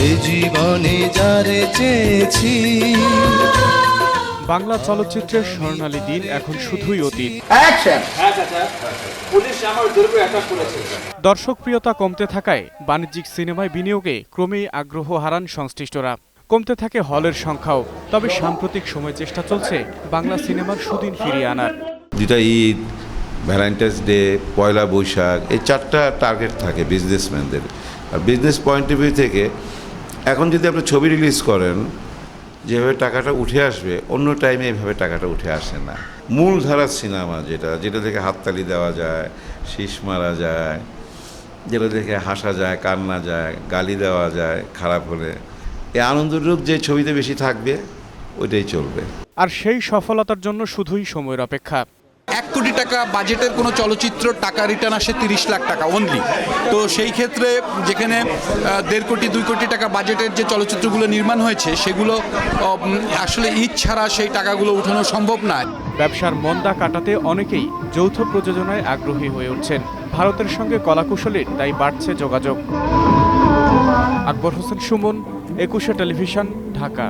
এ জীবনে যারে চেয়েছি। বাংলা চলচ্চিত্রের স্বর্ণালী দিন এখন শুধুই অতীত। দর্শকপ্রিয়তা কমতে থাকায় বাণিজ্যিক সিনেমায় বিনিয়োগে ক্রমেই আগ্রহ হারান সংশ্লিষ্টরা। কমতে থাকে হলের সংখ্যাও। তবে সাম্প্রতিক সময় চেষ্টা চলছে বাংলা সিনেমার সুদিন ফিরিয়ে আনার। যেটা ঈদ, ভ্যালেন্টাইন্স ডে, পয়লা বৈশাখ, এই 4টা টার্গেট থাকে বিজনেসম্যানদের। আর বিজনেস পয়েন্ট অফ ভিউ থেকে এখন যদি আপনি ছবি রিলিজ করেন, যেভাবে টাকাটা উঠে আসবে, অন্য টাইমে এইভাবে টাকাটা উঠে আসে না। মূলধারার সিনেমা যেটা থেকে হাততালি দেওয়া যায়, শীষ মারা যায়, যেটা দেখে হাসা যায়, কান্না যায়, গালি দেওয়া যায় খারাপ হলে, এই আনন্দরূপ যে ছবিতে বেশি থাকবে ওইটাই চলবে। আর সেই সফলতার জন্য শুধুই সময়ের অপেক্ষা। 1 কোটি টাকা বাজেটের কোনো চলচ্চিত্র টাকা রিটার্ন আসে 30 লাখ টাকা অনলি। তো সেই ক্ষেত্রে যেখানে 1.5 কোটি 2 কোটি টাকা বাজেটের যে চলচ্চিত্রগুলো নির্মাণ হয়েছে সেগুলো আসলে ঈদ ছাড়া সেই টাকাগুলো উঠানো সম্ভব না। ব্যবসার মন্দা কাটাতে অনেকেই যৌথ প্রযোজনায় আগ্রহী হয়ে উঠছেন। ভারতের সঙ্গে কলাকুশলীর তাই বাড়ছে যোগাযোগ। আকবর হোসেন সুমন, 21 টেলিভিশন, ঢাকা।